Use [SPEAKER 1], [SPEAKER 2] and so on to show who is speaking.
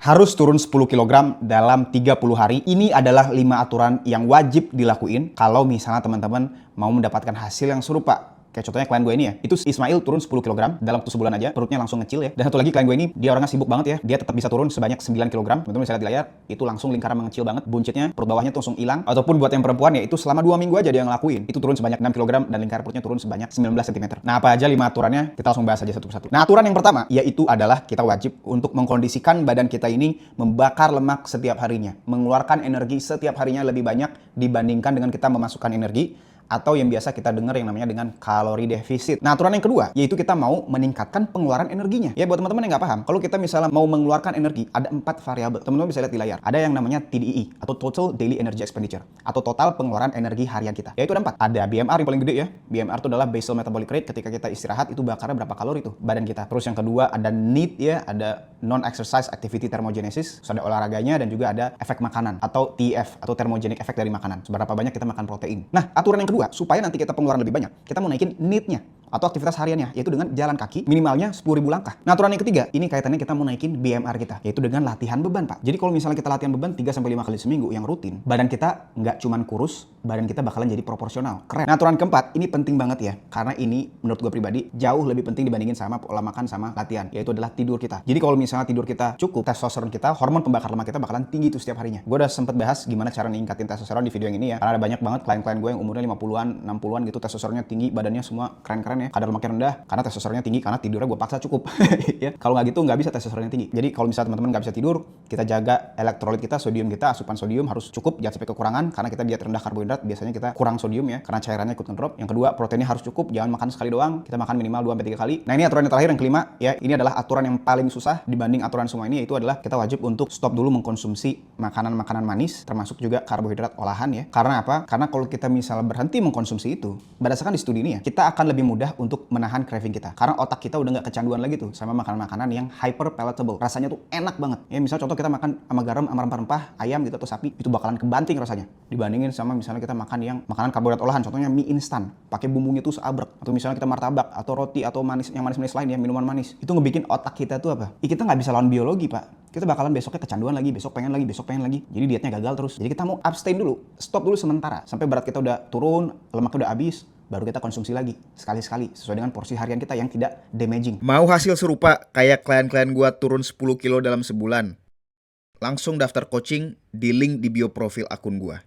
[SPEAKER 1] Harus turun 10 kilogram dalam 30 hari. Ini adalah 5 aturan yang wajib dilakuin kalau misalnya teman-teman mau mendapatkan hasil yang serupa. Kayak contohnya klien gue ini ya, itu Ismail turun 10 kilogram dalam waktu sebulan aja, perutnya langsung ngecil ya. Dan satu lagi klien gue ini, dia orangnya sibuk banget ya, dia tetap bisa turun sebanyak 9 kilogram. Teman-teman bisa lihat di layar, itu langsung lingkaran mengecil banget, buncitnya, perut bawahnya tuh langsung hilang. Ataupun buat yang perempuan ya, itu selama 2 minggu aja dia ngelakuin, itu turun sebanyak 6 kilogram dan lingkar perutnya turun sebanyak 19 cm. Nah, apa aja 5 aturannya? Kita langsung bahas aja satu persatu. Nah, aturan yang pertama, yaitu adalah kita wajib untuk mengkondisikan badan kita ini membakar lemak setiap harinya, mengeluarkan energi setiap harinya lebih banyak dibandingkan dengan kita memasukkan energi, atau yang biasa kita dengar yang namanya dengan kalori defisit. Nah, aturan yang kedua, yaitu kita mau meningkatkan pengeluaran energinya. Ya, buat teman-teman yang nggak paham, kalau kita misalnya mau mengeluarkan energi, ada 4 variabel. Teman-teman bisa lihat di layar. Ada yang namanya TDEE, atau Total Daily Energy Expenditure, atau total pengeluaran energi harian kita. Yaitu ada 4. Ada BMR yang paling gede ya. BMR itu adalah Basal Metabolic Rate, ketika kita istirahat, itu bakarnya berapa kalori tuh badan kita. Terus yang kedua, ada NEAT ya, ada Non-Exercise Activity Thermogenesis, terus ada olahraganya, dan juga ada efek makanan, atau TEF, atau thermogenic effect dari makanan. Seberapa banyak kita makan protein. Nah, aturan yang kedua, supaya nanti kita pengeluaran lebih banyak, kita mau naikin need-nya atau aktivitas hariannya, yaitu dengan jalan kaki minimalnya 10.000 langkah. Nah, aturan yang ketiga, ini kaitannya kita mau naikin BMR kita, yaitu dengan latihan beban, Pak. Jadi kalau misalnya kita latihan beban 3-5 kali seminggu yang rutin, badan kita nggak cuman kurus, badan kita bakalan jadi proporsional. Keren. Nah, aturan keempat, ini penting banget ya, karena ini menurut gue pribadi jauh lebih penting dibandingin sama pola makan sama latihan, yaitu adalah tidur kita. Jadi kalau misalnya tidur kita cukup, testosteron kita, hormon pembakar lemak kita bakalan tinggi tuh setiap harinya. Gue udah sempet bahas gimana cara ningkatin testosteron di video yang ini ya, karena ada banyak banget klien-klien gue yang umurnya 50-an, 60-an gitu, testosteronnya tinggi, badannya semua keren-keren ya, kadar lemaknya rendah, karena testosteronnya tinggi, karena tidurnya gue paksa cukup. Ya, kalau nggak gitu nggak bisa testosteronnya tinggi. Jadi kalau misalnya teman-teman nggak bisa tidur, kita jaga elektrolit kita, sodium kita, asupan sodium harus cukup, jangan sampai kekurangan, karena kita diet rendah karbohidrat, biasanya kita kurang sodium ya, karena cairannya ikut ngedrop. Yang kedua, proteinnya harus cukup, jangan makan sekali doang, kita makan minimal 2-3 kali. Nah, ini aturan yang terakhir, yang kelima ya, ini adalah aturan yang paling susah dibanding aturan semua ini, yaitu adalah kita wajib untuk stop dulu mengkonsumsi makanan-makanan manis, termasuk juga karbohidrat olahan ya. Karena apa? Karena kalau kita misalnya berhenti mengkonsumsi itu, berdasarkan di studi ini ya, kita akan lebih mudah untuk menahan craving kita. Karena otak kita udah nggak kecanduan lagi tuh sama makanan-makanan yang hyper palatable. Rasanya tuh enak banget. Ya misalnya contoh kita makan sama garam, sama rempah-rempah, ayam gitu atau sapi, itu bakalan kebanting rasanya. Dibandingin sama misalnya kita makan yang makanan karbohidrat olahan, contohnya mie instan, pakai bumbunya tuh seabrek. Atau misalnya kita martabak atau roti atau manis, yang manis-manis lain ya, minuman manis. Itu ngebikin otak kita tuh apa? Kita nggak bisa lawan biologi, Pak. Kita bakalan besoknya kecanduan lagi, besok pengen lagi, besok pengen lagi. Jadi dietnya gagal terus. Jadi kita mau abstain dulu, stop dulu sementara sampai berat kita udah turun, lemaknya udah habis, baru kita konsumsi lagi sekali-sekali sesuai dengan porsi harian kita yang tidak damaging.
[SPEAKER 2] Mau hasil serupa kayak klien-klien gua turun 10 kilo dalam sebulan? Langsung daftar coaching di link di bio profil akun gua.